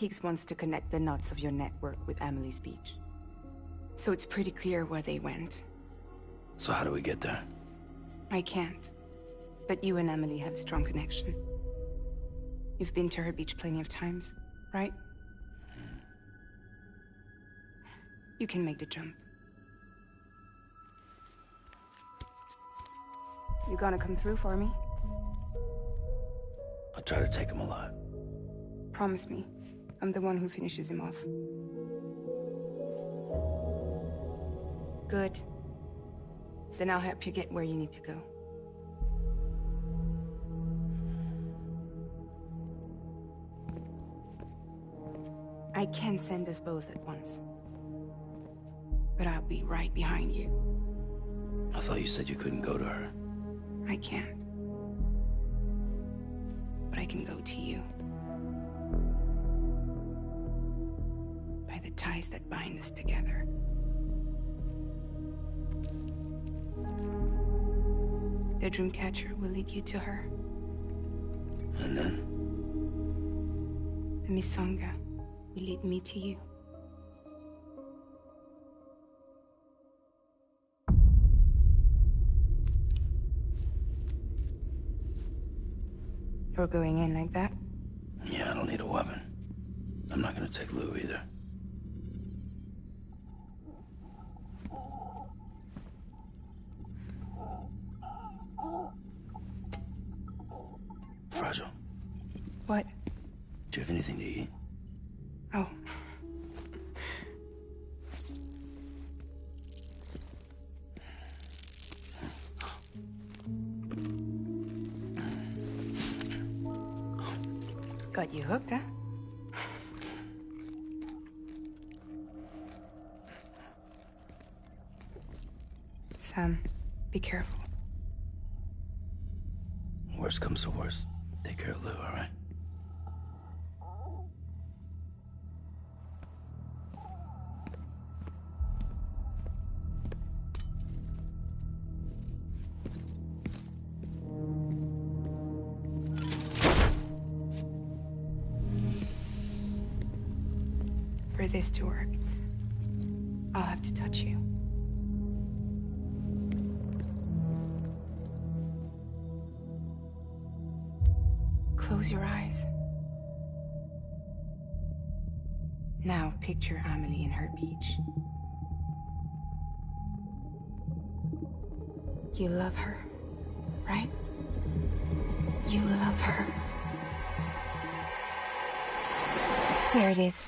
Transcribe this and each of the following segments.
Higgs wants to connect the knots of your network with Amelie's speech. So it's pretty clear where they went. So how do we get there? I can't. But you and Amelie have a strong connection. You've been to her beach plenty of times, right? You can make the jump. You gonna come through for me? I'll try to take him alive. Promise me. I'm the one who finishes him off. Good. Then I'll help you get where you need to go. I can send us both at once. But I'll be right behind you. I thought you said you couldn't go to her. I can't. But I can go to you. By the ties that bind us together. The Dreamcatcher will lead you to her. And then? The Misanga will lead me to you. You're going in like that? Yeah, I don't need a weapon. I'm not gonna take Lou either. Fragile. What? Do you have anything to eat? Oh. Got you hooked, huh? Sam, be careful. Worst comes to worst. Take care of Lou, all right? For this to work, I'll have to touch you. Close your eyes. Now picture Amelie in her beach. You love her, right? You love her. Here it is.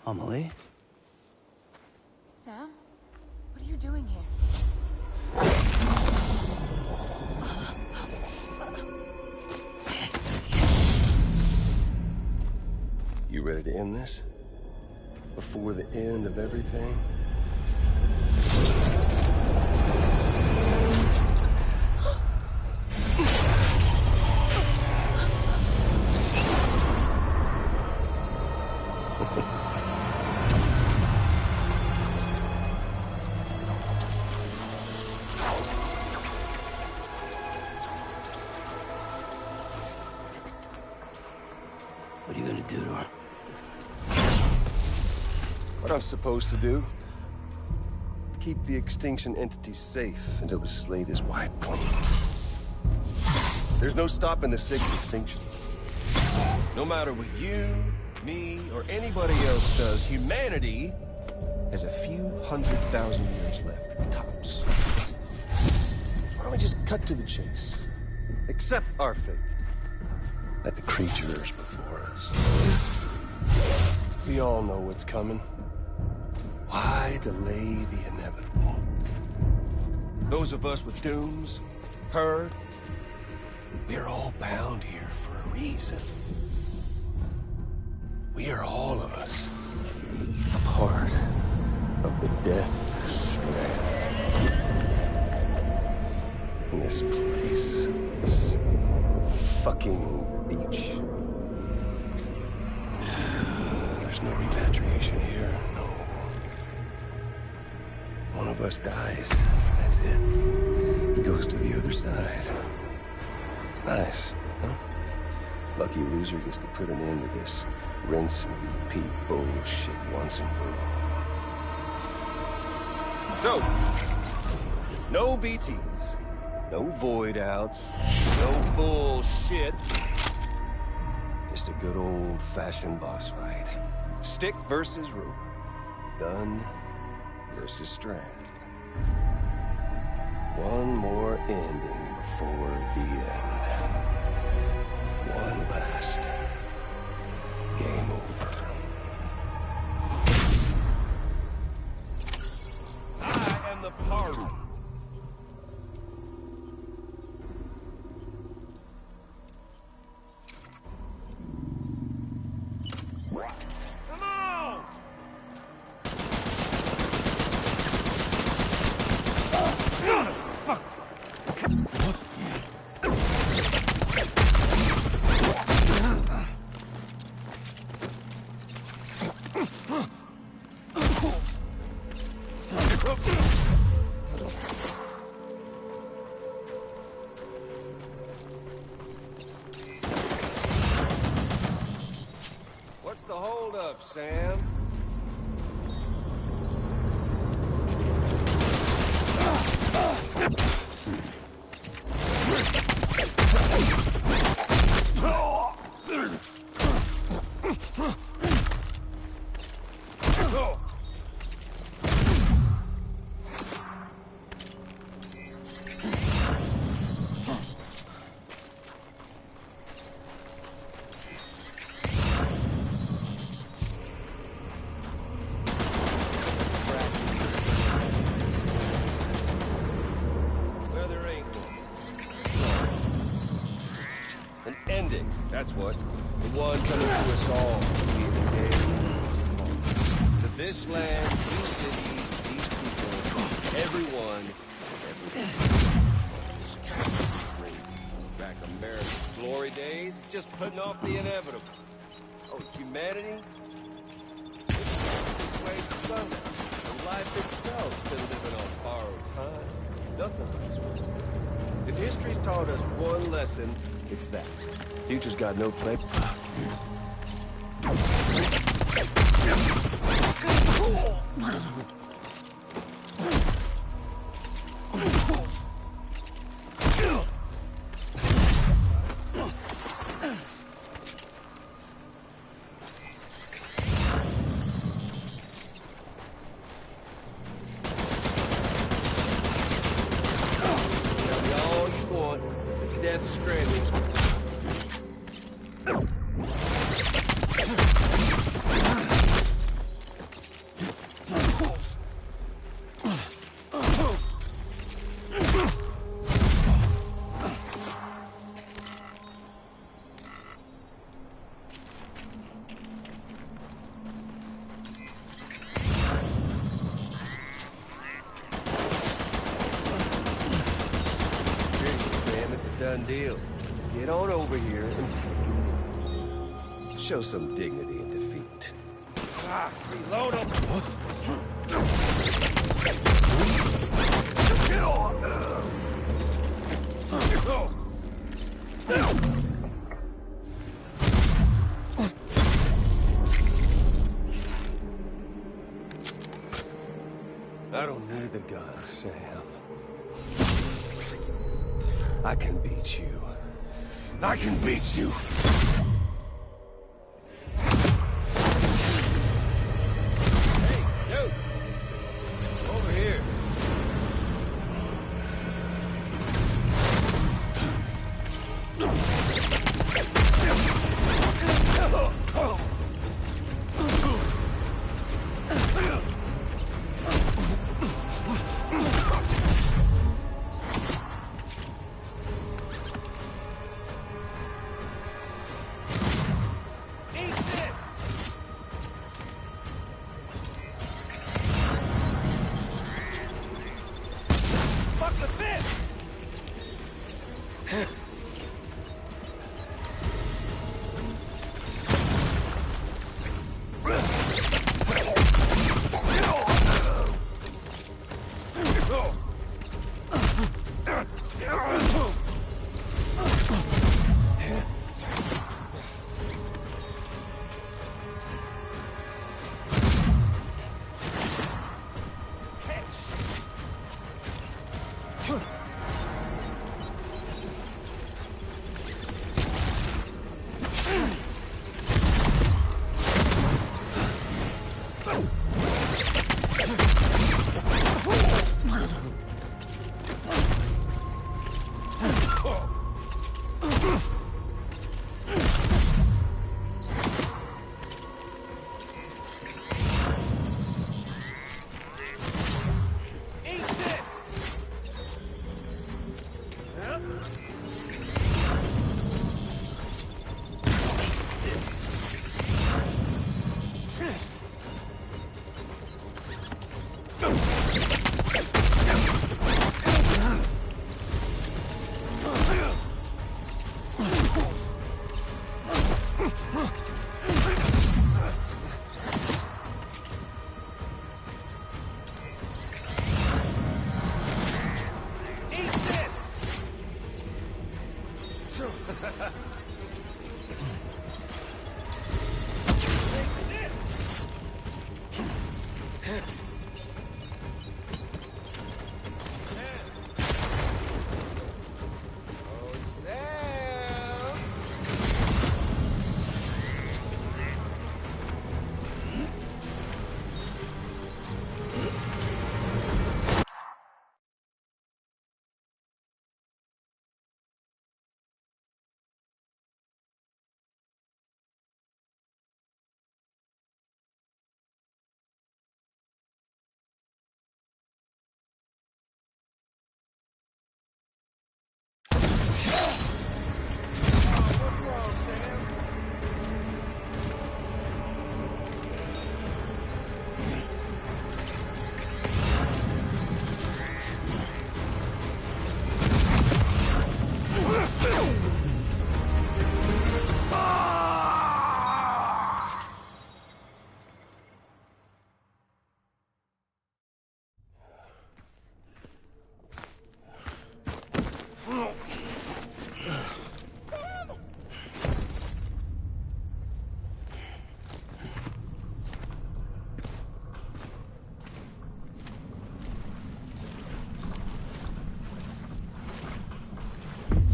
Amelie? Sam? What are you doing here? You ready to end this? Before the end of everything? What are you gonna do to her? What I'm supposed to do? keep the extinction entity safe until the slate is wiped clean. There's no stopping the sixth extinction. No matter what you, me, or anybody else does, humanity has a few 100,000 years left, tops. Why don't we just cut to the chase? Accept our fate. Let the creatures before us. We all know what's coming. Why delay the inevitable? Those of us with dooms, heard, we're all bound here for a reason. We are all of us a part of the Death Strand. In this place, this fucking beach. There's no repatriation here, no. One of us dies, that's it. He goes to the other side. It's nice, huh? Lucky loser gets to put an end to this rinse and repeat bullshit once and for all. So, no BTs, no void outs, no bullshit. Just a good old-fashioned boss fight. Stick versus rope. Gun versus strand. One more ending before the end. One last game over. I am the party. Come on! Fuck! What's the holdup, Sam? An ending, that's what. The one coming to us all. To this land, these cities, these people, everyone, back America's glory days, just putting off the inevitable. Oh, humanity? This way to sundown. And life itself been living on borrowed time. Nothing is worth it. If history's taught us one lesson, it's that. Future's got no play. Death Stranding. Done deal. Get on over here and take it. Show some dignity in defeat. Ah, reload him! I don't know. You're the gun, Sam. I can beat you. I can beat you! Hey, yo! Over here.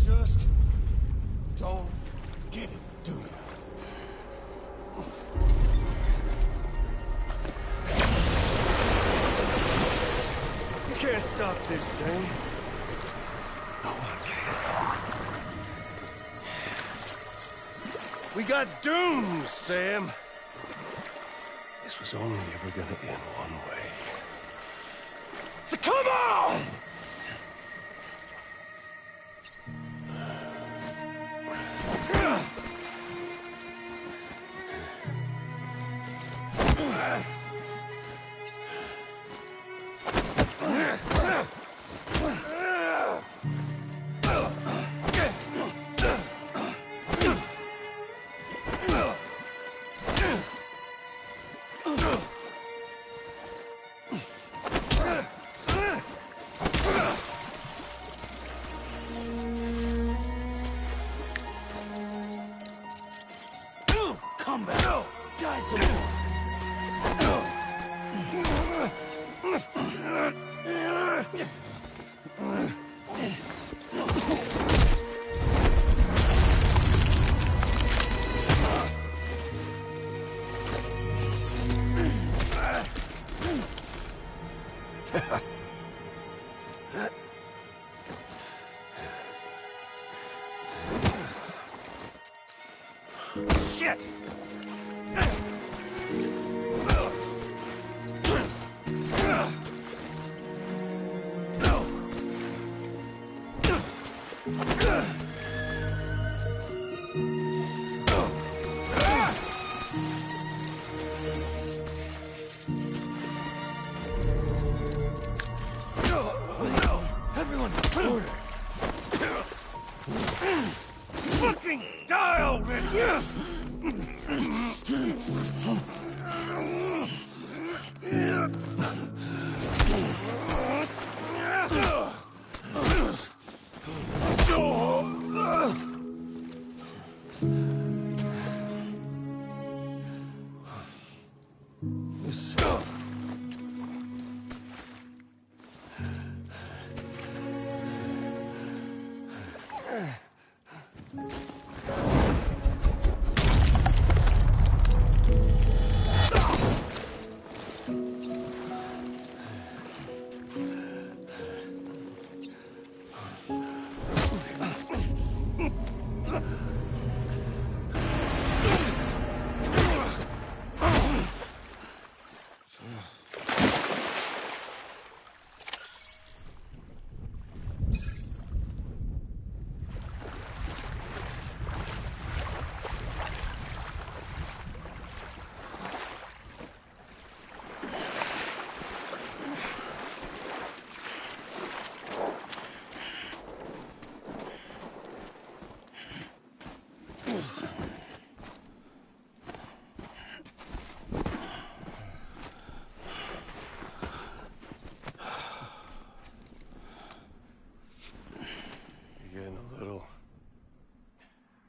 Just don't get it, do you? You can't stop this thing. No one can. We got doomed, Sam. This was only ever gonna end one way. So come on! Shit! Everyone, order! Fucking die already!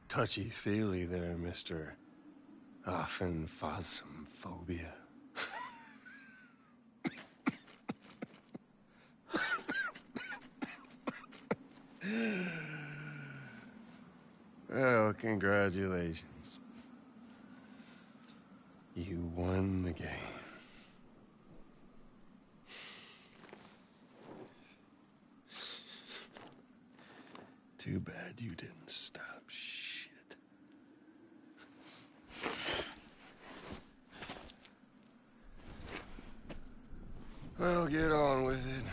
Touchy-feely there, Mr. Aphenphasmophobia. Well, congratulations. You won the game. Too bad you didn't stop shit. Well, get on with it.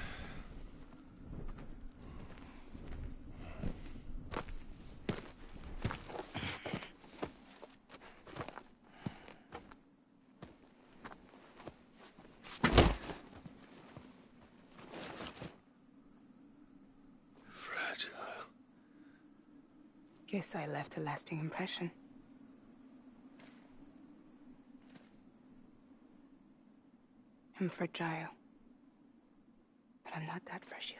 Fragile. Guess I left a lasting impression. I'm fragile. But I'm not that fragile.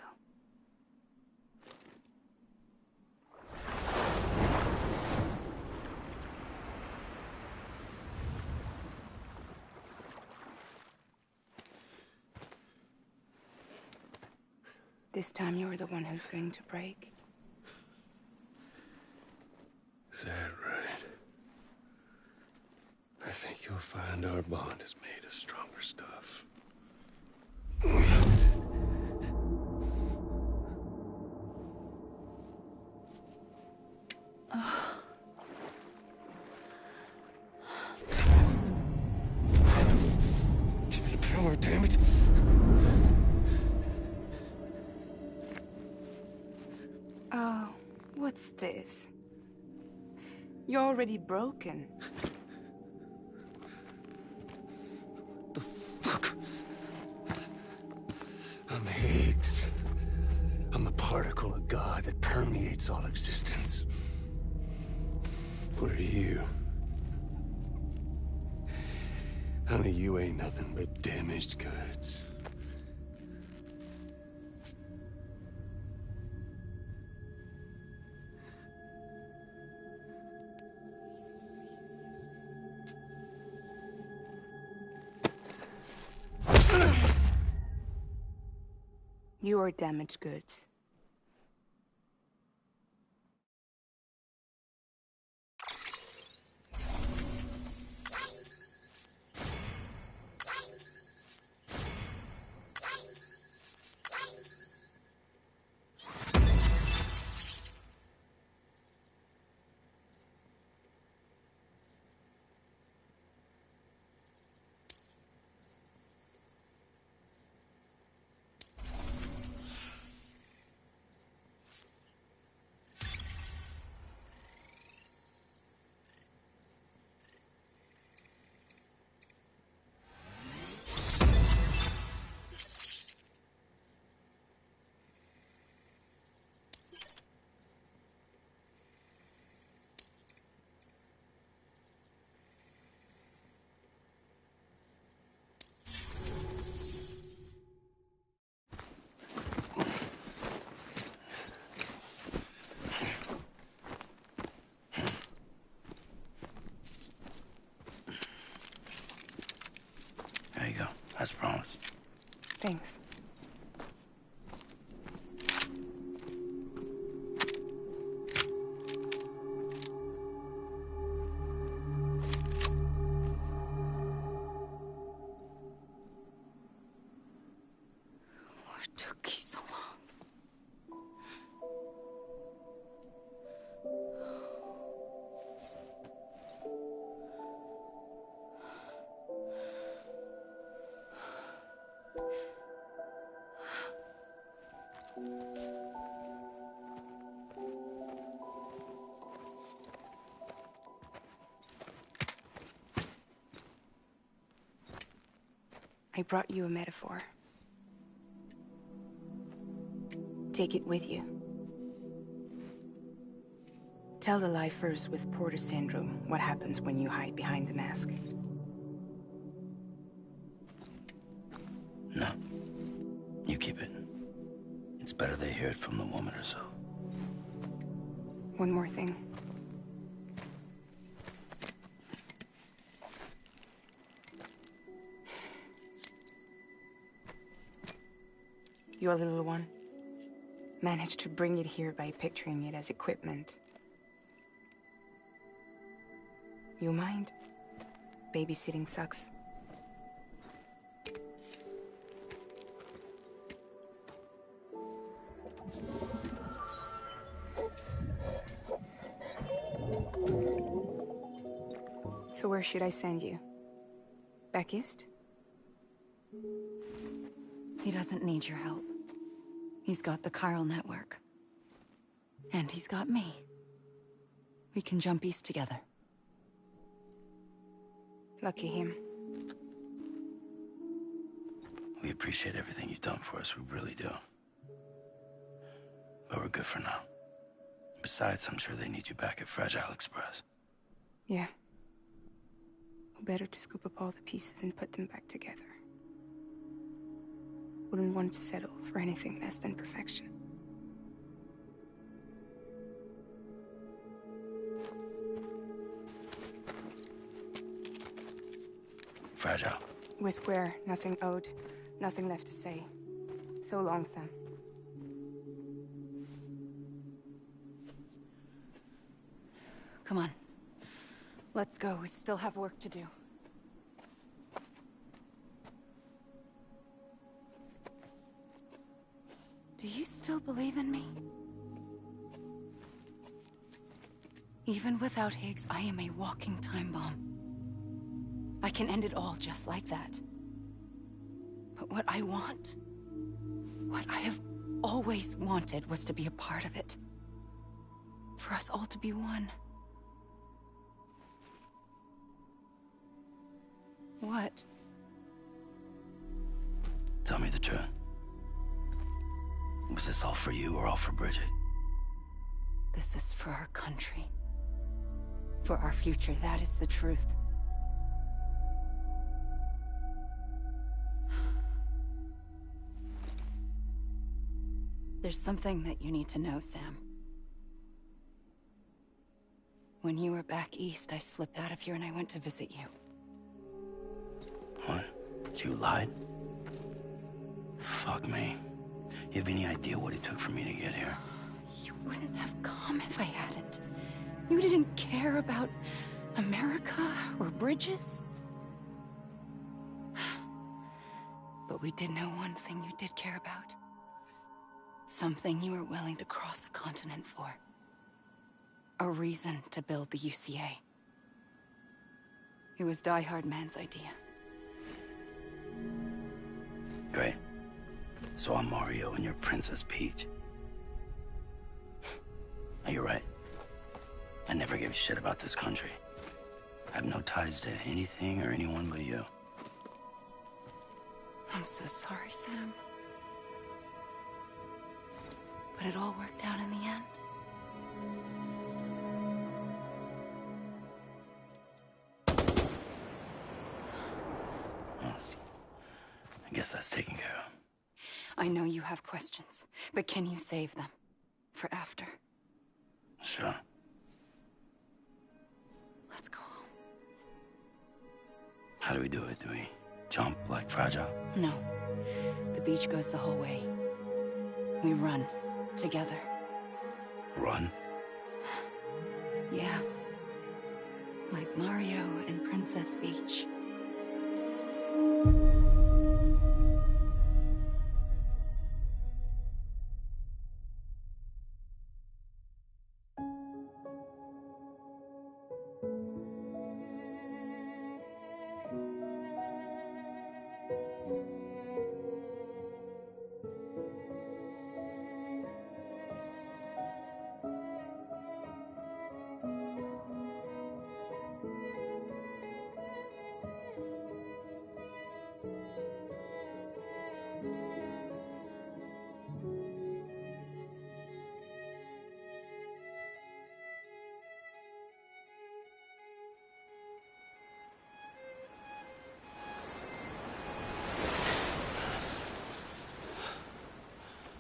This time you're the one who's going to break. Is that right? I think you'll find our bond is made of stronger stuff. Jimmy Peller, damn it! Oh, what's this? You're already broken. The fuck? I'm Higgs. I'm the particle of God that permeates all existence. What are you? Honey, you ain't nothing but damaged goods. You are damaged goods. There you go, as promised. Thanks. What took you so long? I brought you a metaphor. Take it with you. Tell the lifers with Porter syndrome what happens when you hide behind the mask. No. You keep it. It's better they hear it from the woman herself. One more thing. Your little one managed to bring it here by picturing it as equipment. You mind? Babysitting sucks. So where should I send you? Back east? He doesn't need your help. He's got the chiral network. And he's got me. We can jump east together. Lucky him. We appreciate everything you've done for us, we really do. But we're good for now. Besides, I'm sure they need you back at Fragile Express. Yeah. Better to scoop up all the pieces and put them back together. Wouldn't want to settle for anything less than perfection. Fragile. We're square, nothing owed, nothing left to say. So long, Sam. Come on. Let's go. We still have work to do. Do you still believe in me? Even without Higgs, I am a walking time bomb. I can end it all just like that. But what I want, what I have always wanted, was to be a part of it. For us all to be one. What? Tell me the truth. Was this all for you or all for Bridget? This is for our country. For our future, that is the truth. There's something that you need to know, Sam. When you were back east, I slipped out of here and I went to visit you. What? You lied? Fuck me. You have any idea what it took for me to get here? You wouldn't have come if I hadn't. You didn't care about America or bridges. But we did know one thing you did care about. Something you were willing to cross a continent for. A reason to build the UCA. It was Die Hard Man's idea. Great. So I'm Mario and you're Princess Peach. Now, you're right. I never gave a shit about this country. I have no ties to anything or anyone but you. I'm so sorry, Sam. But it all worked out in the end. Well, I guess that's taken care of. I know you have questions, but can you save them? For after? Sure. Let's go home. How do we do it? Do we jump like Fragile? No. The beach goes the whole way. We run. Together. Run? Yeah. Like Mario and Princess Peach.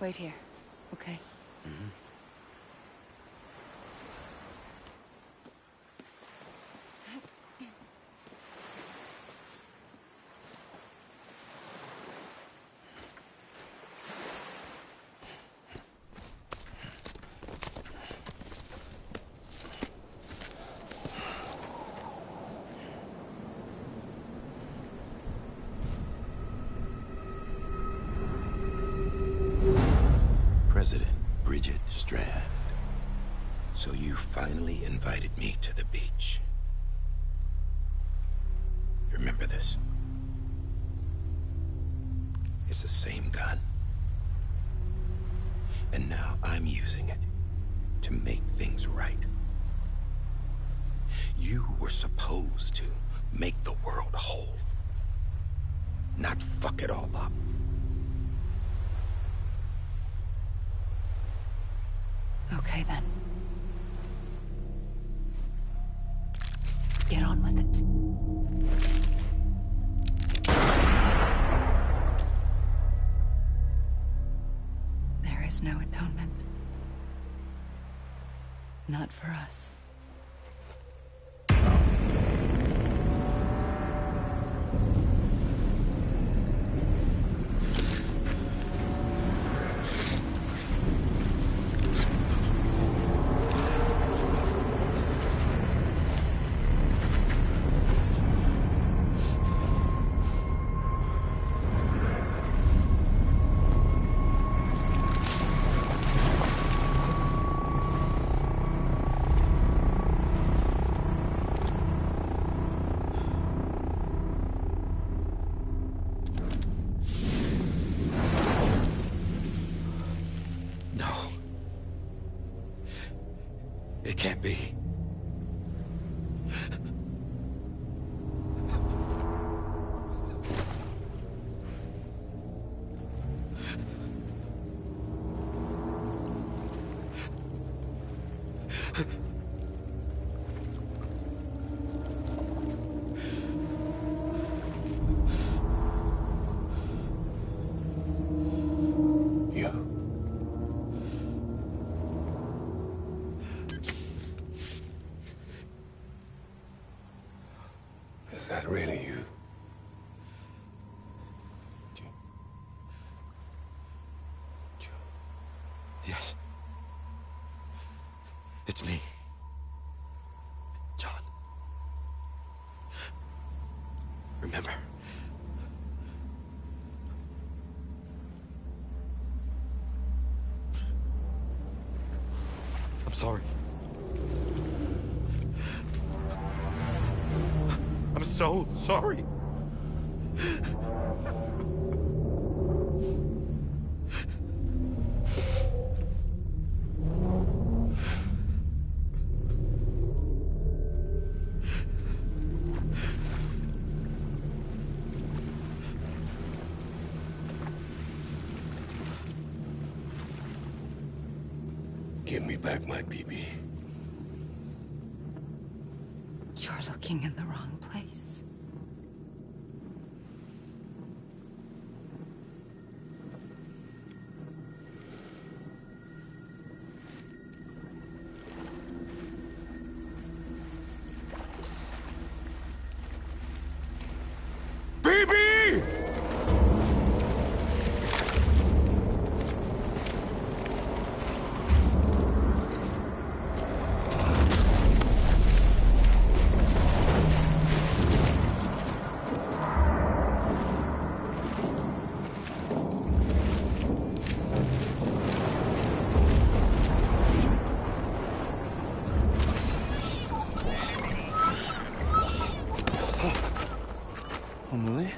Wait here, okay? Mm-hmm. President Bridget Strand. So you finally invited me to the beach. Remember this? It's the same gun. And now I'm using it to make things right. You were supposed to make the world whole, not fuck it all up. Okay, then. Get on with it. There is no atonement. Not for us. It can't be. Is that really you? Yes. It's me. John. Remember? I'm sorry. I'm so sorry. Give me back my BB. You're looking in the wrong place. BB! Emily?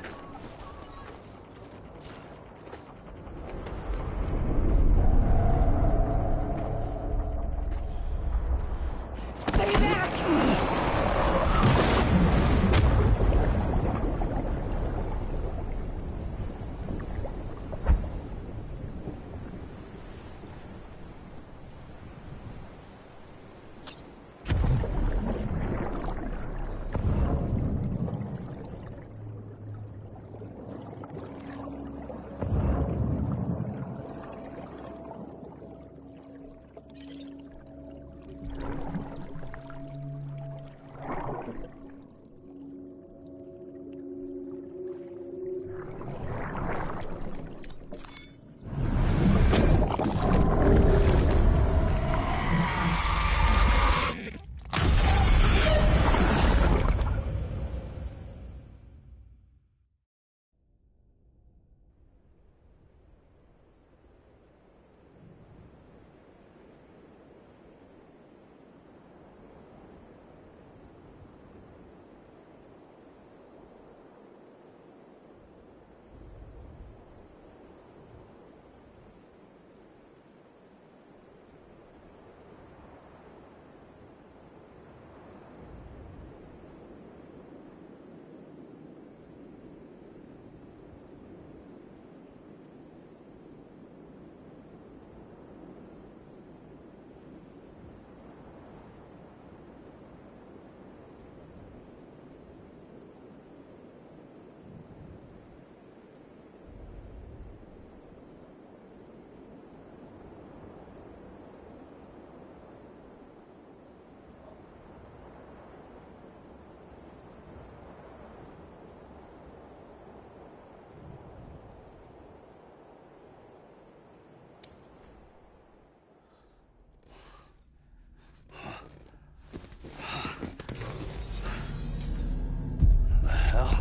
Stay back!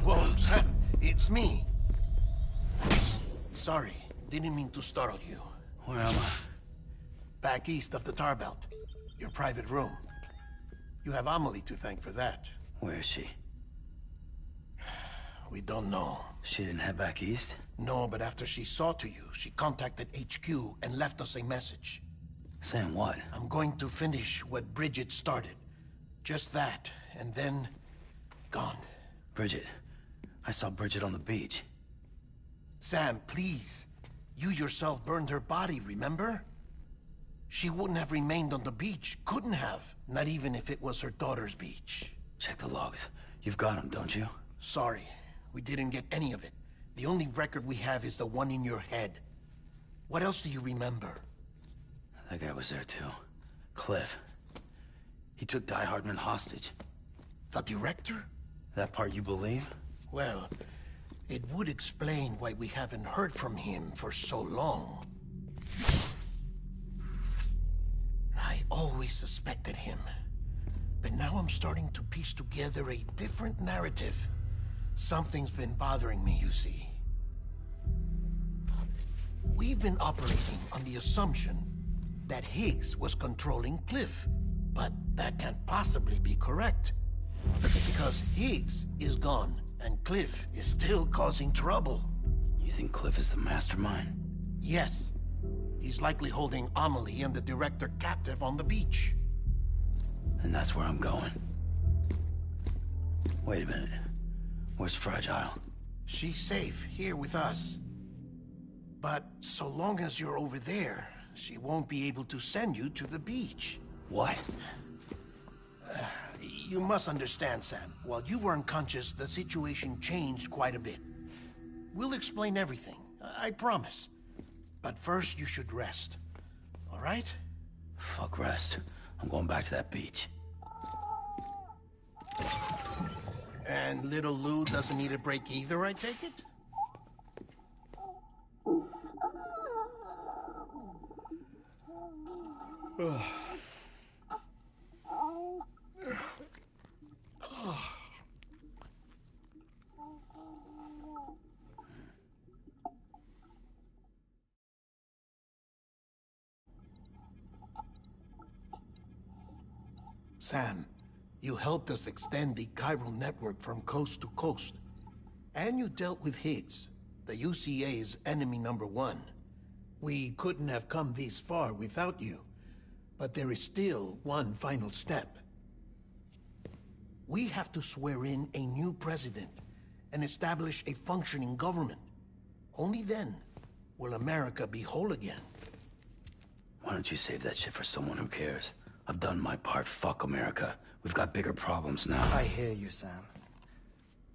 Whoa, Sam, it's me. Sorry, didn't mean to startle you. Where am I? Back east of the Tar Belt. Your private room. You have Amelie to thank for that. Where is she? We don't know. She didn't head back east? No, but after she saw to you, she contacted HQ and left us a message. Saying what? I'm going to finish what Bridget started. Just that, and then... gone. Bridget. I saw Bridget on the beach. Sam, please. You yourself burned her body, remember? She wouldn't have remained on the beach. Couldn't have. Not even if it was her daughter's beach. Check the logs. You've got them, don't you? Sorry. We didn't get any of it. The only record we have is the one in your head. What else do you remember? That guy was there too. Cliff. He took Die Hardman hostage. The director? That part you believe? Well, it would explain why we haven't heard from him for so long. always suspected him. But now I'm starting to piece together a different narrative. Something's been bothering me, you see. We've been operating on the assumption that Higgs was controlling Cliff. But that can't possibly be correct. Because Higgs is gone, and Cliff is still causing trouble. You think Cliff is the mastermind? Yes. He's likely holding Amelie and the director captive on the beach. And that's where I'm going. Wait a minute. Where's Fragile? She's safe here with us. But so long as you're over there, she won't be able to send you to the beach. What? You must understand, Sam. While you were unconscious, the situation changed quite a bit. We'll explain everything, I promise. But first, you should rest. All right? Fuck rest. I'm going back to that beach. And little Lou doesn't need a break either, I take it? Sam, you helped us extend the chiral network from coast to coast. And you dealt with Higgs, the UCA's enemy #1. We couldn't have come this far without you. But there is still one final step. We have to swear in a new president and establish a functioning government. Only then will America be whole again. Why don't you save that shit for someone who cares? I've done my part. Fuck America. We've got bigger problems now. I hear you, Sam.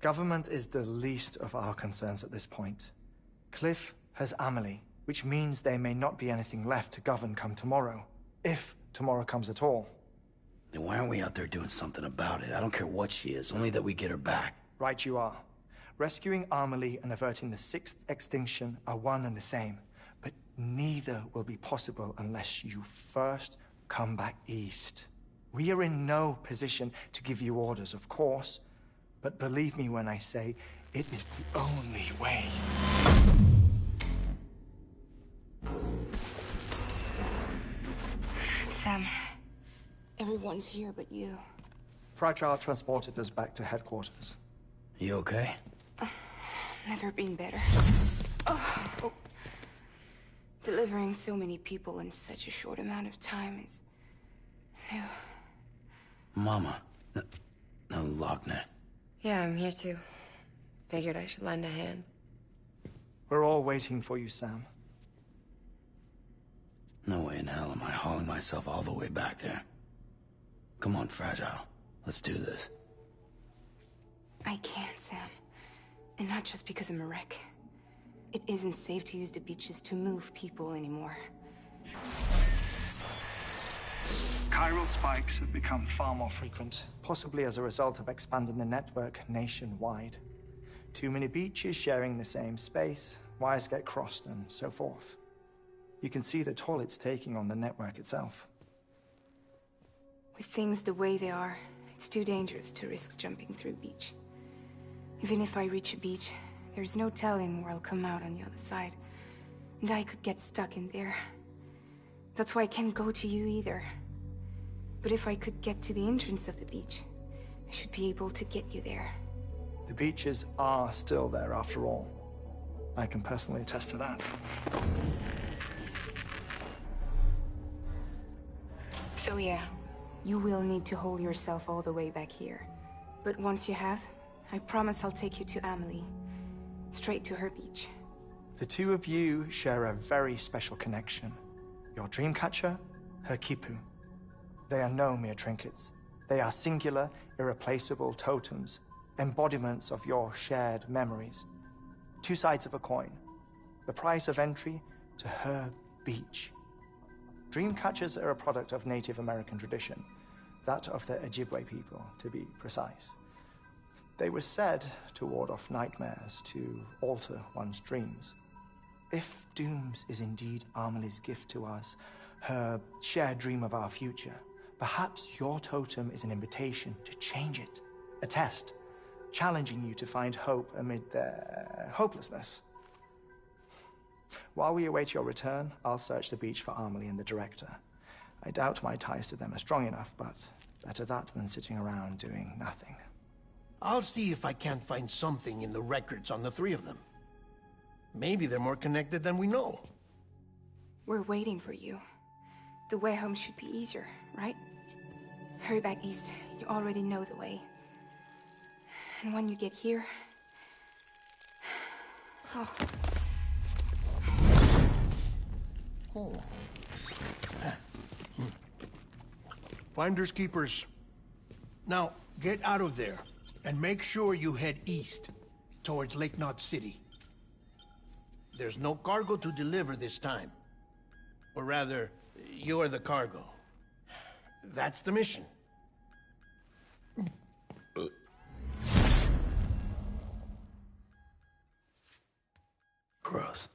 Government is the least of our concerns at this point. Cliff has Amelie, which means there may not be anything left to govern come tomorrow. If tomorrow comes at all. Then why aren't we out there doing something about it? I don't care what she is, only that we get her back. Right you are. Rescuing Amelie and averting the 6th extinction are one and the same. But neither will be possible unless you first come back east. We are in no position to give you orders, of course. But believe me when I say, it is the only way. Sam, everyone's here but you. Fragile transported us back to headquarters. You okay? Never been better. Oh. Delivering so many people in such a short amount of time is new. Mama. No, Lochner. Yeah, I'm here too. Figured I should lend a hand. We're all waiting for you, Sam. No way in hell am I hauling myself all the way back there. Come on, Fragile. Let's do this. I can't, Sam. And not just because I'm a wreck. It isn't safe to use the beaches to move people anymore. Chiral spikes have become far more frequent. Possibly as a result of expanding the network nationwide. Too many beaches sharing the same space, wires get crossed, and so forth. You can see the toll it's taking on the network itself. With things the way they are, it's too dangerous to risk jumping through a beach. Even if I reach a beach, there's no telling where I'll come out on the other side. And I could get stuck in there. That's why I can't go to you either. But if I could get to the entrance of the beach, I should be able to get you there. The beaches are still there after all. I can personally attest to that. So yeah, you will need to hold yourself all the way back here. But once you have, I promise I'll take you to Amelie. Straight to her beach. The two of you share a very special connection. Your dreamcatcher, her Kipu. They are no mere trinkets. They are singular, irreplaceable totems, embodiments of your shared memories. Two sides of a coin. The price of entry to her beach. Dreamcatchers are a product of Native American tradition, that of the Ojibwe people, to be precise. They were said to ward off nightmares, to alter one's dreams. If Dooms is indeed Amelie's gift to us, her shared dream of our future, Perhaps your totem is an invitation to change it. A test, challenging you to find hope amid their hopelessness. While we await your return, I'll search the beach for Amelie and the director. I doubt my ties to them are strong enough, but better that than sitting around doing nothing. I'll see if I can't find something in the records on the three of them. Maybe they're more connected than we know. We're waiting for you. The way home should be easier, right? Hurry back east. You already know the way. And when you get here... Oh. Oh. Finders keepers. Now, get out of there, and make sure you head east, towards Lake Knot City. There's no cargo to deliver this time. Or rather, you're the cargo. That's the mission. Gross.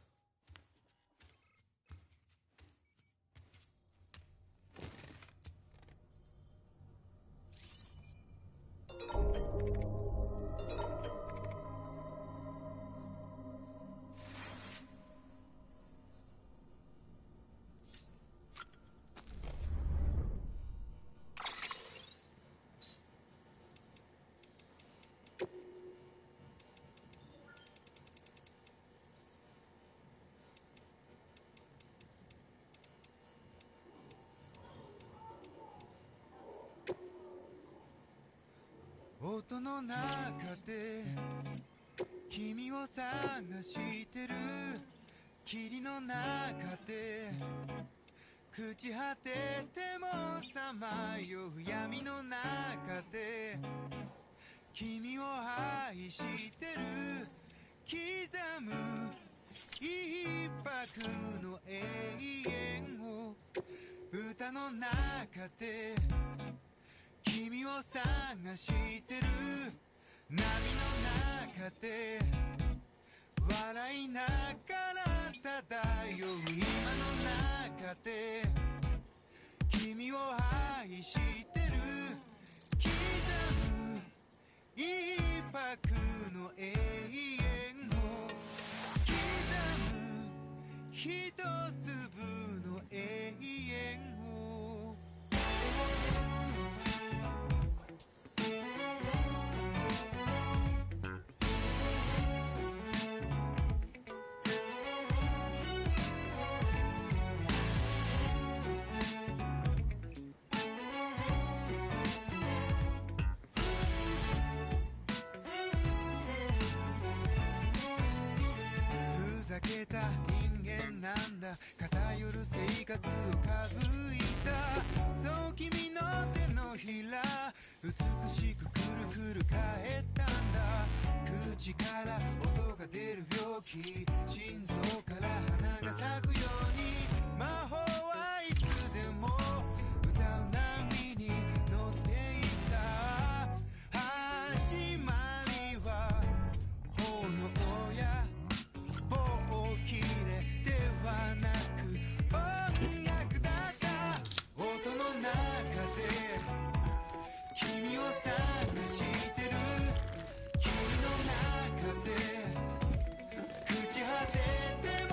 音の中で君を探してる霧の中で朽ち果ててもさまよう闇の中で君を愛してる刻む一拍の永遠を歌の中で君を探してる波の中で笑いながら漂う今の中で君を愛してる刻む一拍の永遠を刻む一粒の永遠をふざけた人間なんだ偏る生活をかぶいたそう君の手のひら美しくくるくる返ったんだ口から音が出る病気心臓から花が咲くように魔法はいつでも歌う波に乗っていた始まりは炎や棒切れではなく音楽だった音の中で君を探してる霧の中で朽ち果てても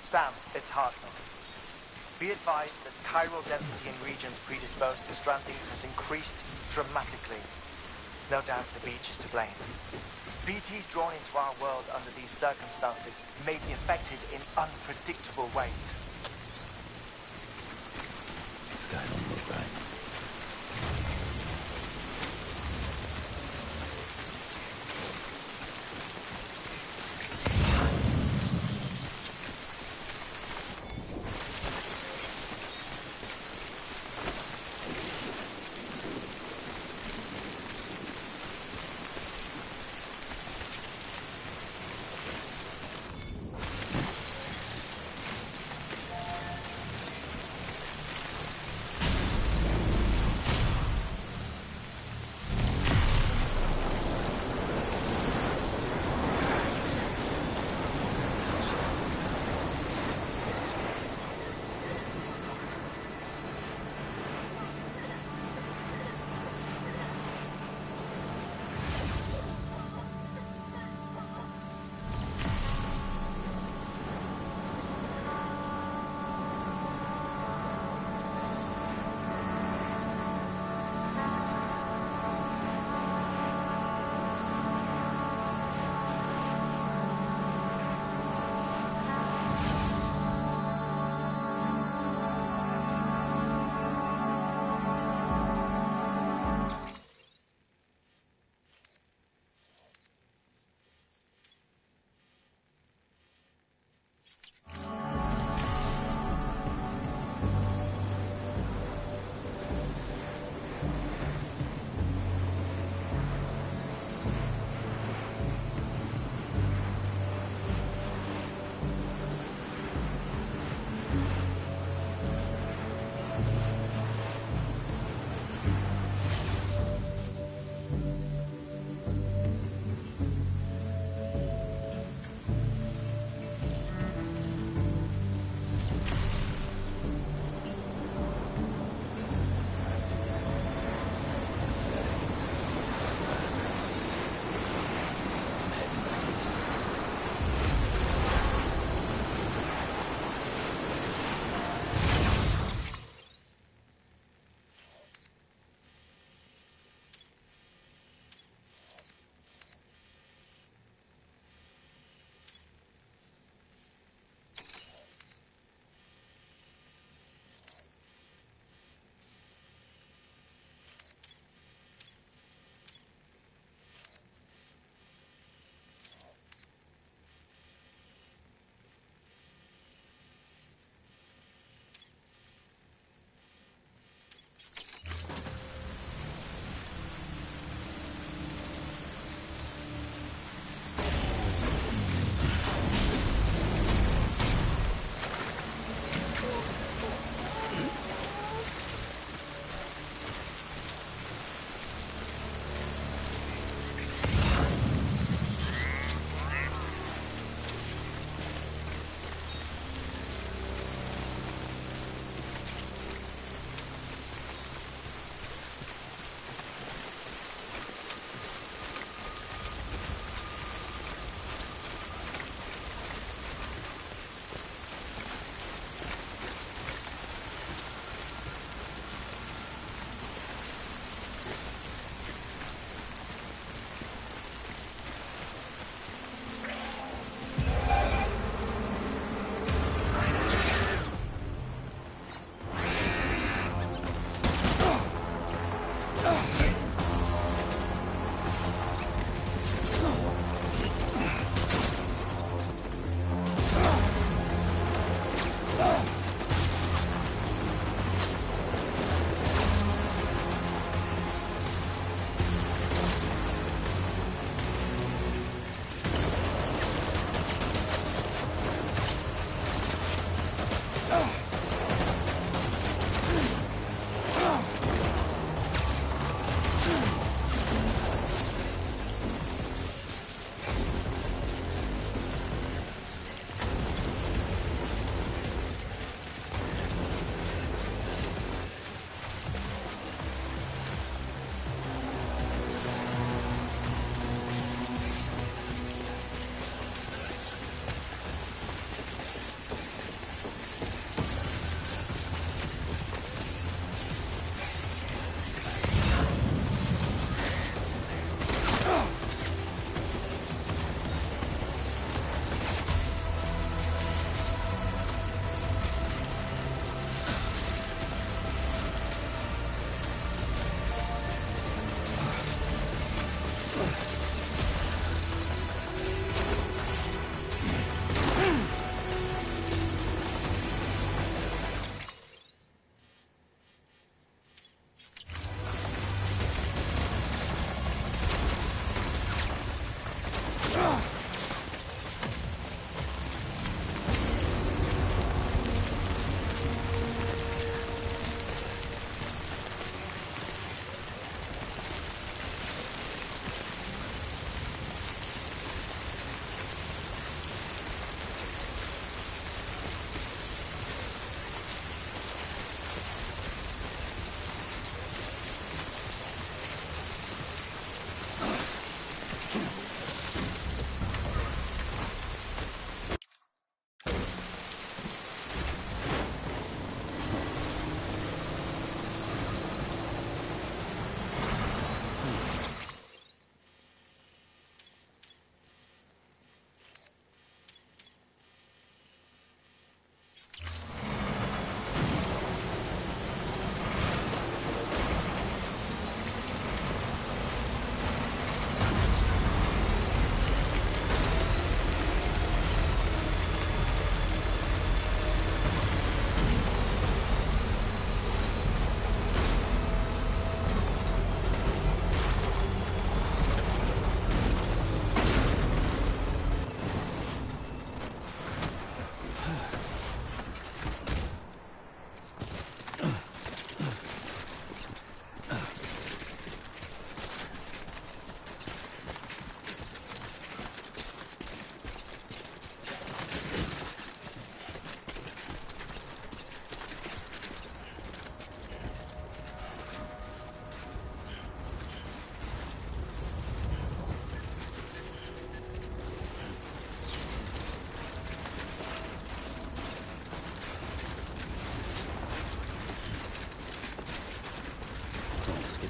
Sam, it's Hartnell. Be advised that chiral density in regions predisposed to strandings has increased dramatically. No doubt the beach is to blame. BTs drawn into our world under these circumstances may be affected in unpredictable ways. This guy don't look right.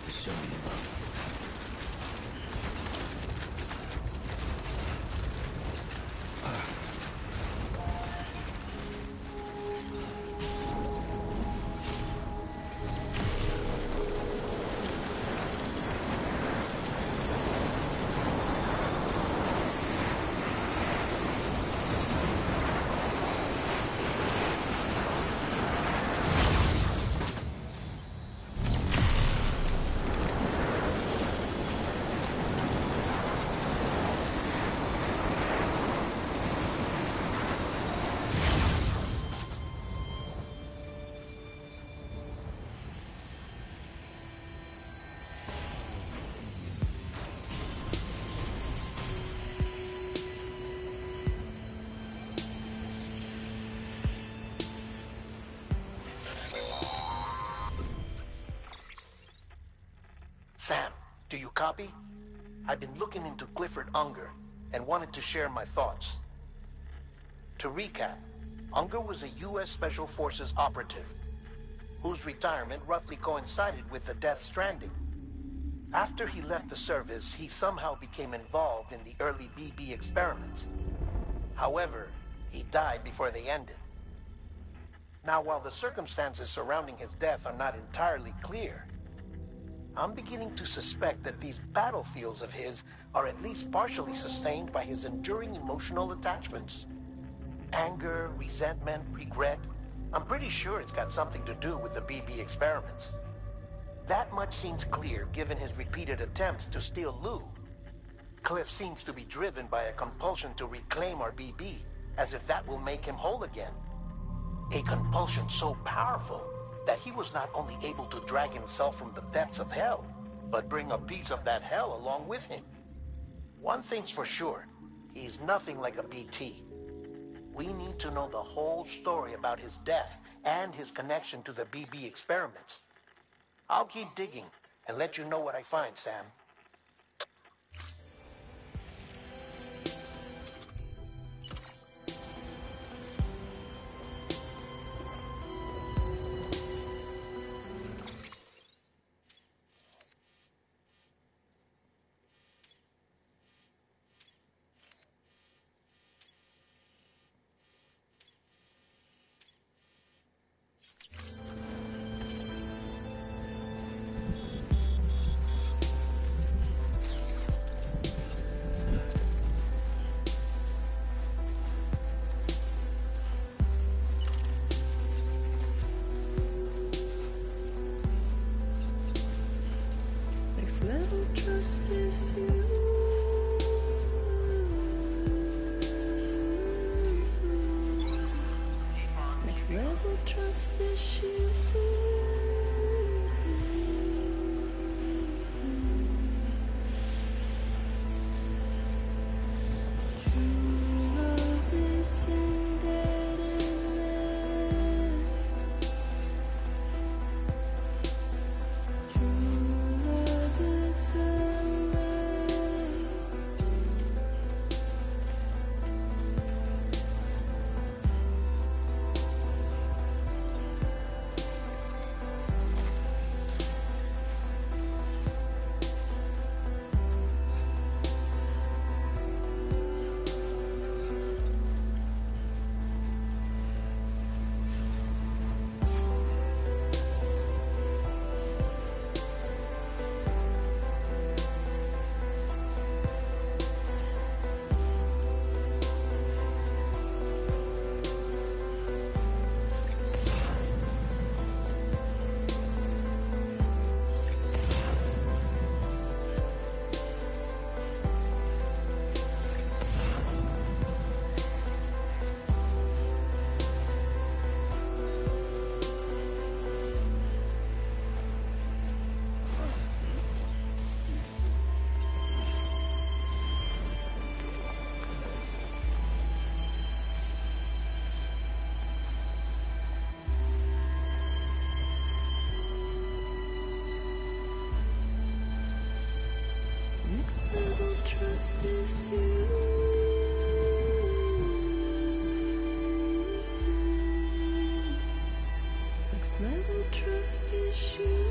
to show me love. Sam, do you copy? I've been looking into Clifford Unger and wanted to share my thoughts. To recap, Unger was a U.S. Special Forces operative whose retirement roughly coincided with the death Stranding. After he left the service, he somehow became involved in the early BB experiments. However, he died before they ended. Now, while the circumstances surrounding his death are not entirely clear, I'm beginning to suspect that these battlefields of his are at least partially sustained by his enduring emotional attachments. Anger, resentment, regret. I'm pretty sure it's got something to do with the BB experiments. That much seems clear given his repeated attempts to steal Lou. Cliff seems to be driven by a compulsion to reclaim our BB, as if that will make him whole again. A compulsion so powerful that he was not only able to drag himself from the depths of hell, but bring a piece of that hell along with him. One thing's for sure, he's nothing like a BT. We need to know the whole story about his death and his connection to the BB experiments. I'll keep digging and let you know what I find, Sam. Next level trust is you. Next level trust is you. True love is embedded in this. True love is endless. Next level trust is you. Next level trust is you.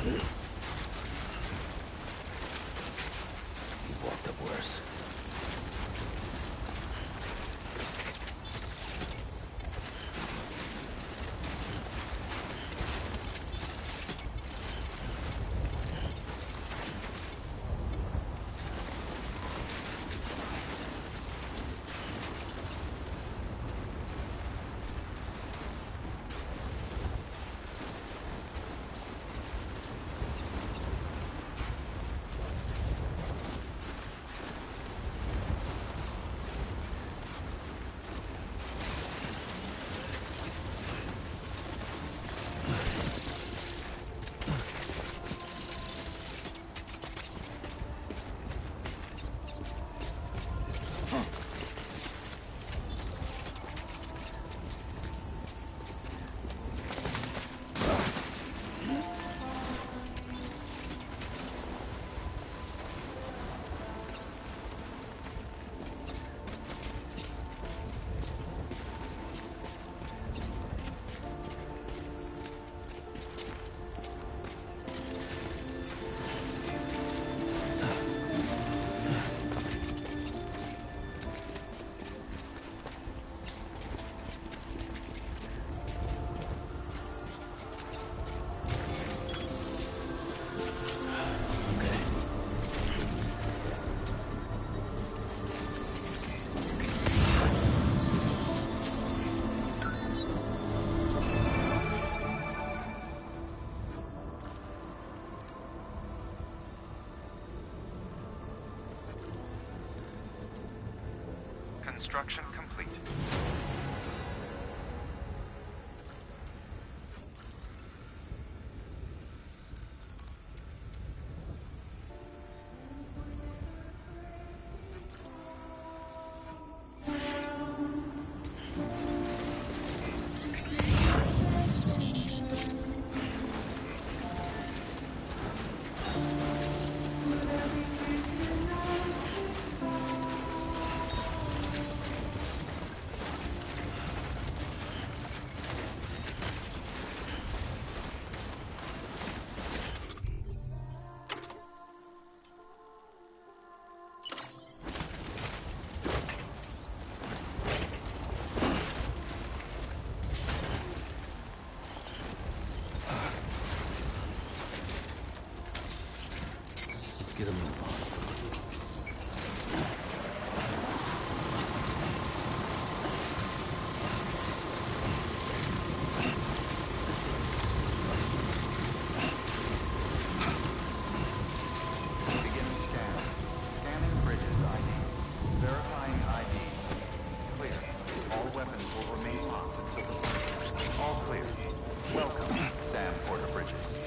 You've walked up worse. Construction complete. Get a move on. Beginning scan. Scanning bridges ID. Verifying ID. Clear. All weapons will remain locked until the all clear. Welcome, Sam Porter Bridges.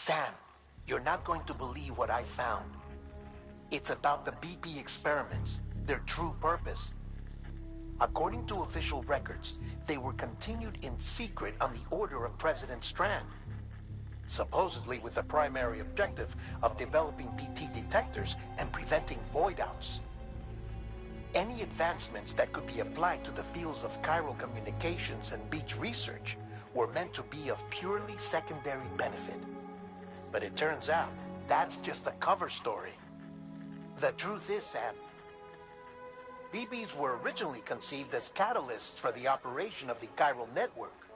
Sam, you're not going to believe what I found. It's about the BP experiments, their true purpose. According to official records, they were continued in secret on the order of President Strand, supposedly with the primary objective of developing BT detectors and preventing void-outs. Any advancements that could be applied to the fields of chiral communications and beach research were meant to be of purely secondary benefit. But it turns out, that's just a cover story. The truth is, Sam, BBs were originally conceived as catalysts for the operation of the chiral network.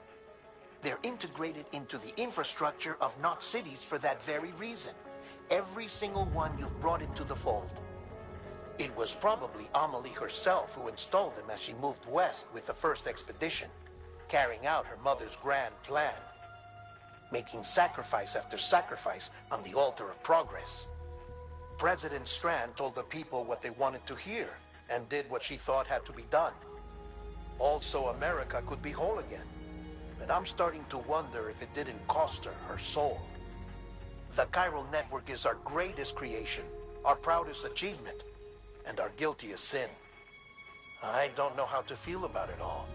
They're integrated into the infrastructure of Knot cities for that very reason. Every single one you've brought into the fold. It was probably Amelie herself who installed them as she moved west with the first expedition, carrying out her mother's grand plan, making sacrifice after sacrifice on the altar of progress. President Strand told the people what they wanted to hear and did what she thought had to be done. Also, America could be whole again. But I'm starting to wonder if it didn't cost her her soul. The chiral network is our greatest creation, our proudest achievement, and our guiltiest sin. I don't know how to feel about it all.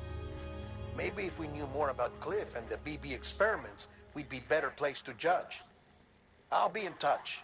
Maybe if we knew more about Cliff and the BB experiments, we'd be better placed to judge. I'll be in touch.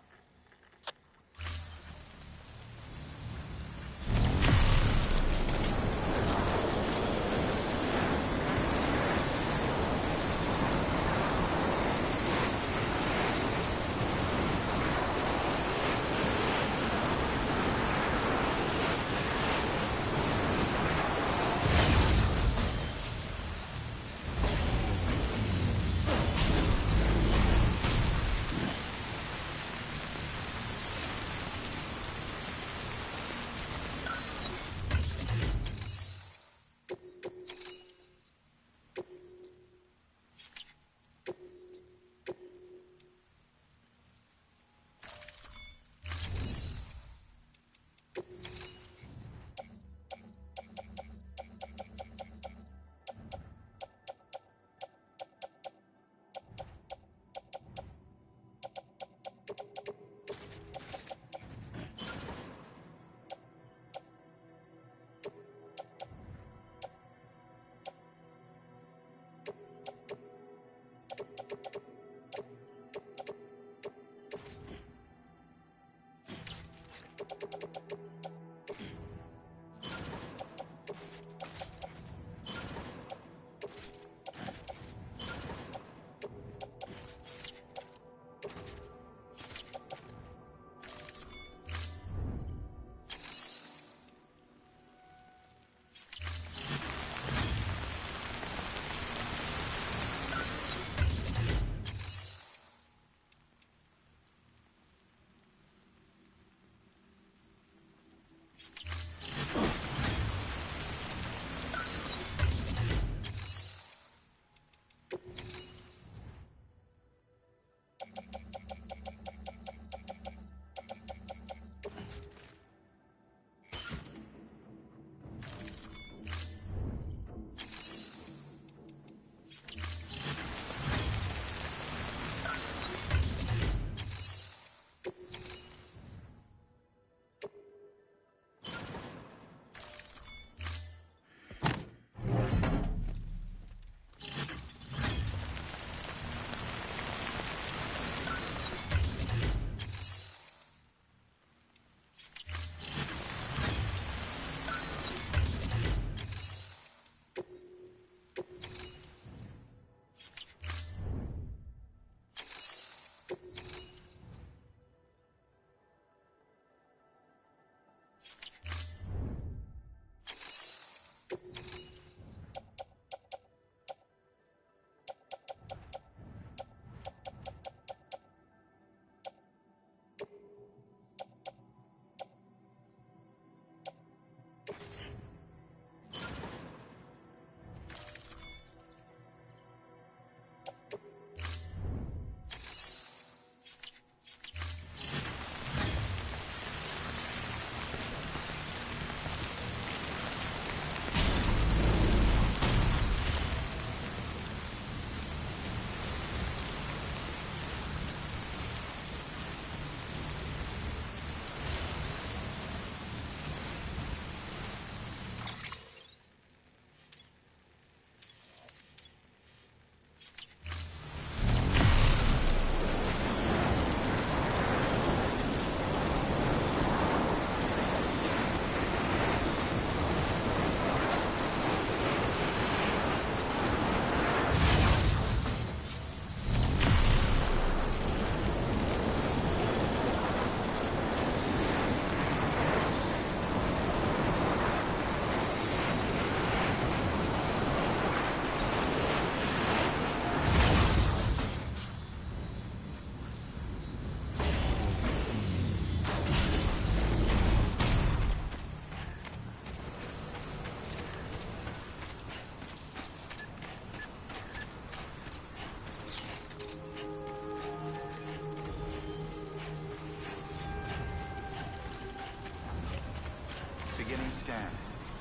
Beginning scan.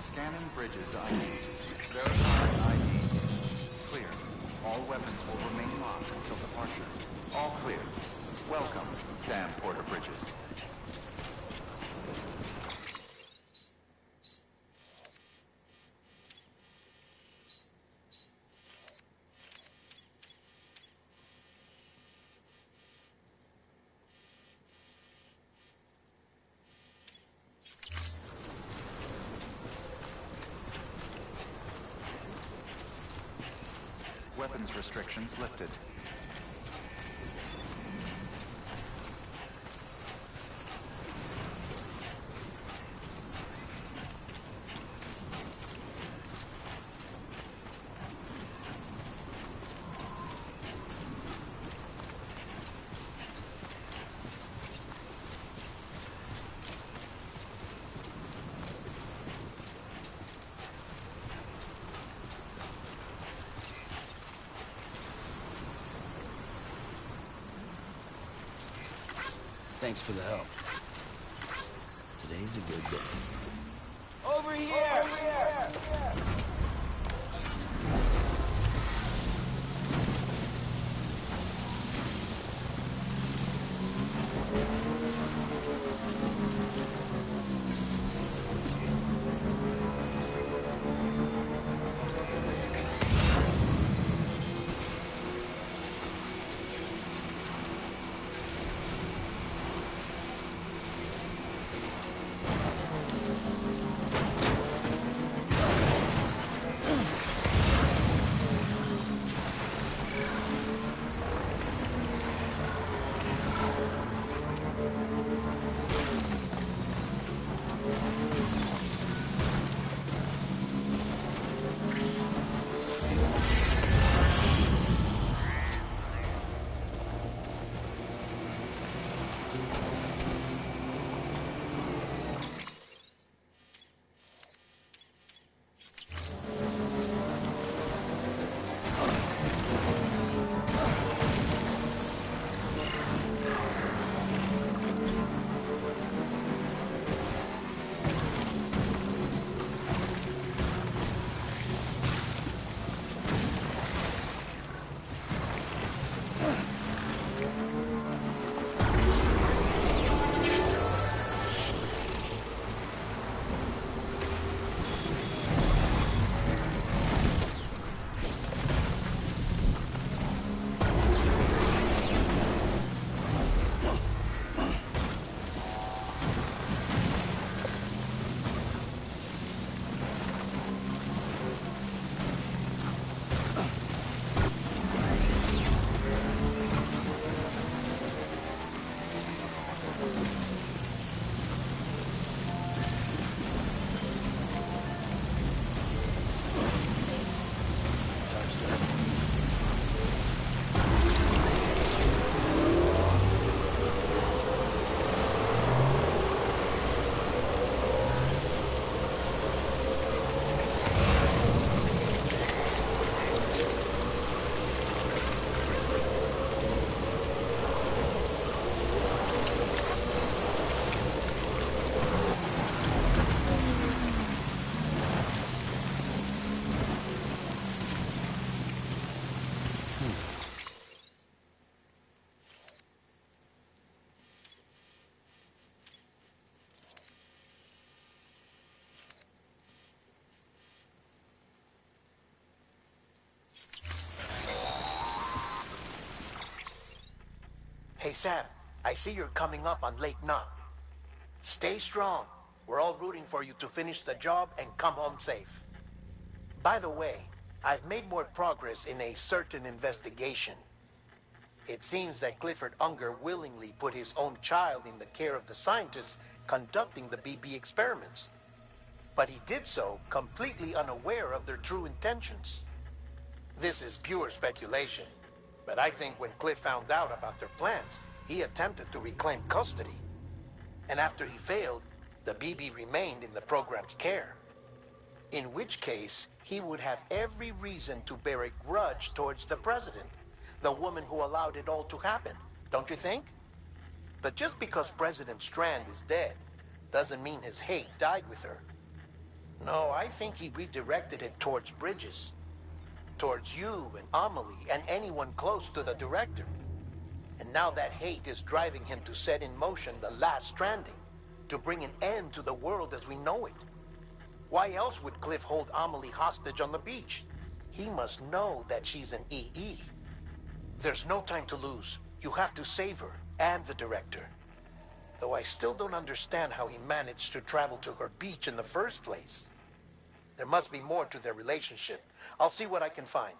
Scanning bridges ID. Verifying ID. Clear. All weapons will remain locked until departure. All clear. Welcome, Sam Porter Bridges. Weapons restrictions lifted. Thanks for the help. Today's a good day. Over here! Over here! Hey, Sam, I see you're coming up on Lake Knot. Stay strong. We're all rooting for you to finish the job and come home safe. By the way, I've made more progress in a certain investigation. It seems that Clifford Unger willingly put his own child in the care of the scientists conducting the BB experiments. But he did so completely unaware of their true intentions. This is pure speculation, but I think when Cliff found out about their plans, he attempted to reclaim custody. And after he failed, the BB remained in the program's care. In which case, he would have every reason to bear a grudge towards the president, the woman who allowed it all to happen, don't you think? But just because President Strand is dead, doesn't mean his hate died with her. No, I think he redirected it towards Bridges. Towards you and Amelie and anyone close to the director. And now that hate is driving him to set in motion the last Stranding, to bring an end to the world as we know it. Why else would Cliff hold Amelie hostage on the beach? He must know that she's an EE. There's no time to lose. You have to save her, and the director. Though I still don't understand how he managed to travel to her beach in the first place. There must be more to their relationship. I'll see what I can find.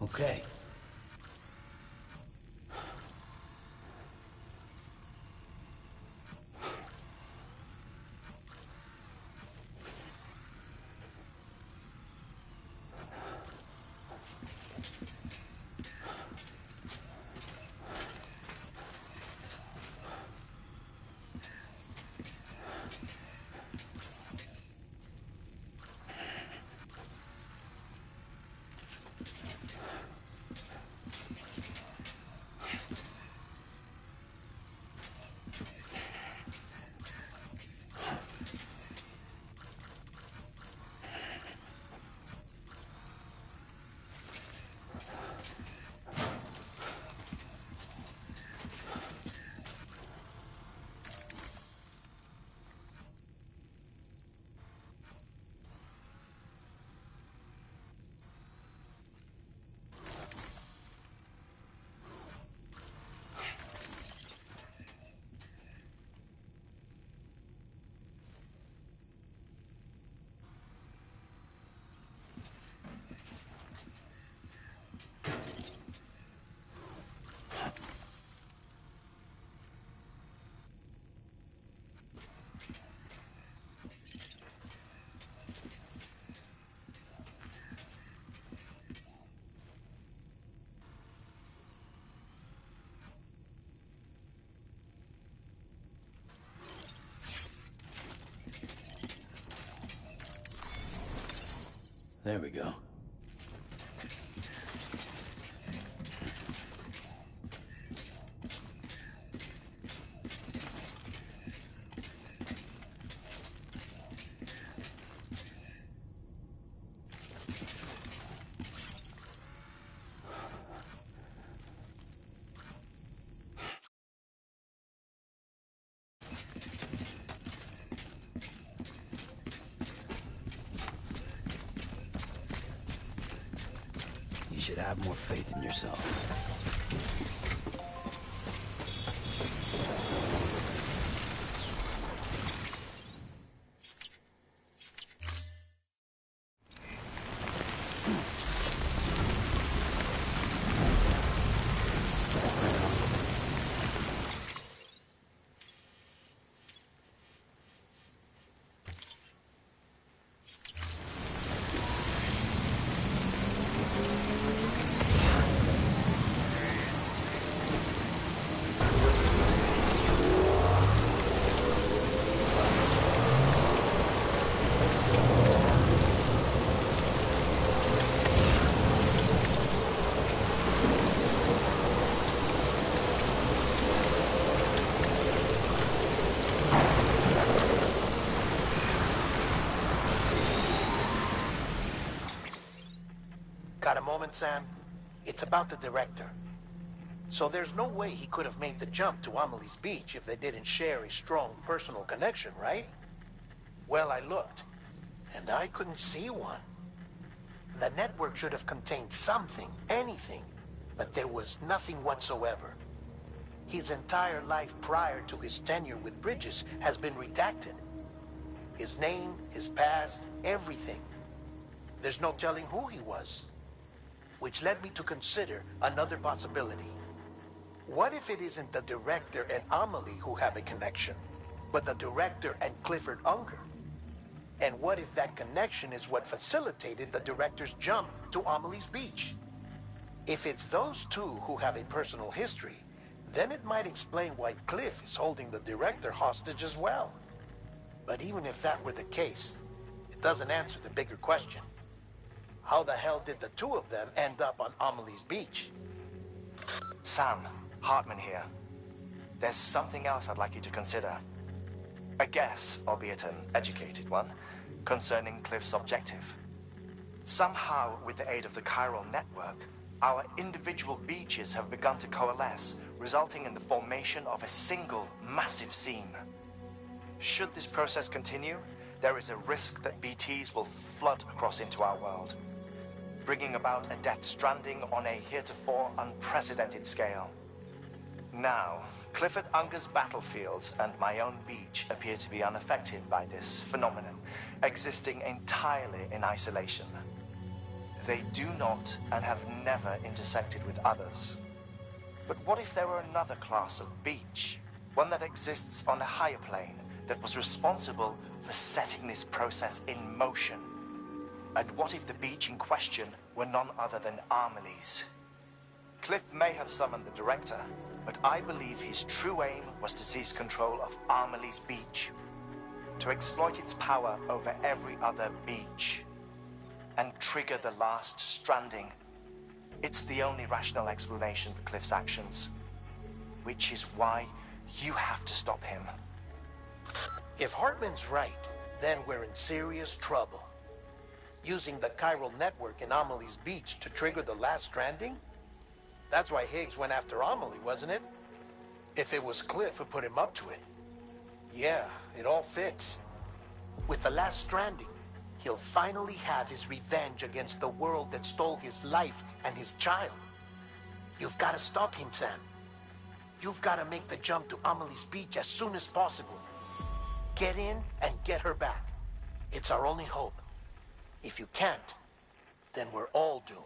Okay. There we go. to have more faith in yourself. Got a moment, Sam? It's about the director. So there's no way he could have made the jump to Amelie's Beach if they didn't share a strong personal connection, right? Well, I looked, and I couldn't see one. The network should have contained something, anything, but there was nothing whatsoever. His entire life prior to his tenure with Bridges has been redacted. His name, his past, everything. There's no telling who he was. Which led me to consider another possibility. What if it isn't the director and Amelie who have a connection, but the director and Clifford Unger? And what if that connection is what facilitated the director's jump to Amelie's Beach? If it's those two who have a personal history, then it might explain why Cliff is holding the director hostage as well. But even if that were the case, it doesn't answer the bigger question. How the hell did the two of them end up on Amelie's Beach? Sam, Hartman here. There's something else I'd like you to consider. A guess, albeit an educated one, concerning Cliff's objective. Somehow, with the aid of the chiral network, our individual beaches have begun to coalesce, resulting in the formation of a single massive seam. Should this process continue, there is a risk that BTs will flood across into our world, bringing about a death stranding on a heretofore unprecedented scale. Now, Clifford Unger's battlefields and my own beach appear to be unaffected by this phenomenon, existing entirely in isolation. They do not and have never intersected with others. But what if there were another class of beach, one that exists on a higher plane, that was responsible for setting this process in motion? And what if the beach in question were none other than Amelie's? Cliff may have summoned the director, but I believe his true aim was to seize control of Amelie's Beach, to exploit its power over every other beach, and trigger the last stranding. It's the only rational explanation for Cliff's actions, which is why you have to stop him. If Hartman's right, then we're in serious trouble. Using the chiral network in Amelie's Beach to trigger the last stranding? That's why Higgs went after Amelie, wasn't it? If it was Cliff who put him up to it. Yeah, it all fits. With the last stranding, he'll finally have his revenge against the world that stole his life and his child. You've got to stop him, Sam. You've got to make the jump to Amelie's Beach as soon as possible. Get in and get her back. It's our only hope. If you can't, then we're all doomed.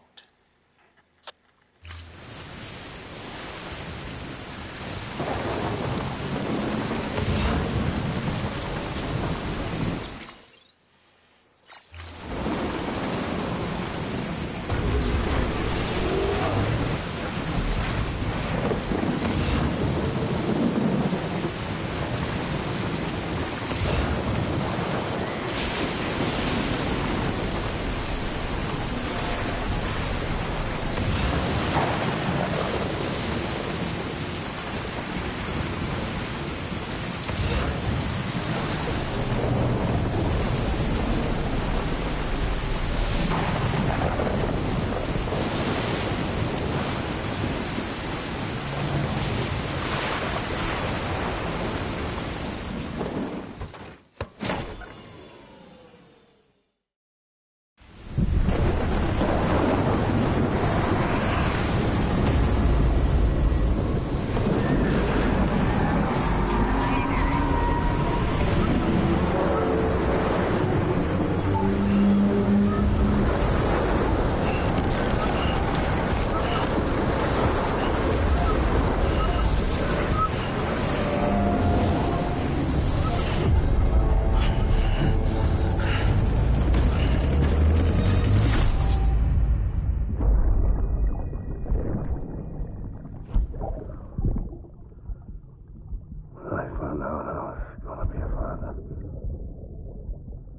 found out I was gonna be a father,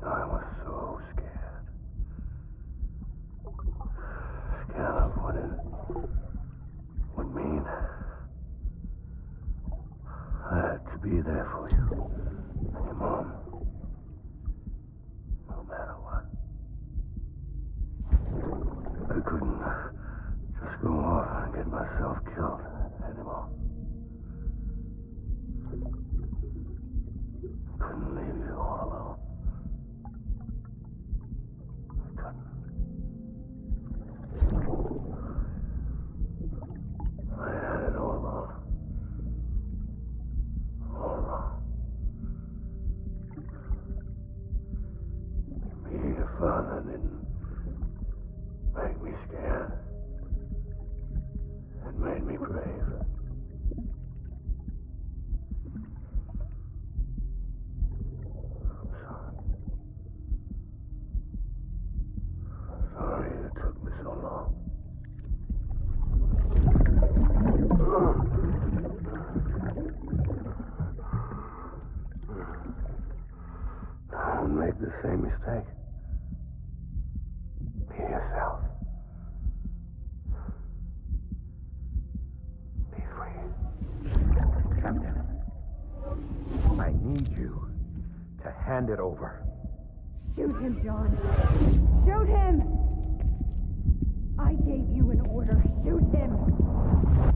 I was so scared. Scared of what it would mean. I had to be there for you, and your mom. No matter what. I couldn't just go off and get myself killed anymore. Couldn't leave you all alone. I couldn't. I had it all wrong. All wrong. Being a father didn't make me scared. It made me brave. Sorry it took me so long. Don't make the same mistake. Be yourself. Be free. Captain, I need you to hand it over. Shoot him, John. Shoot him! I gave you an order. Shoot him!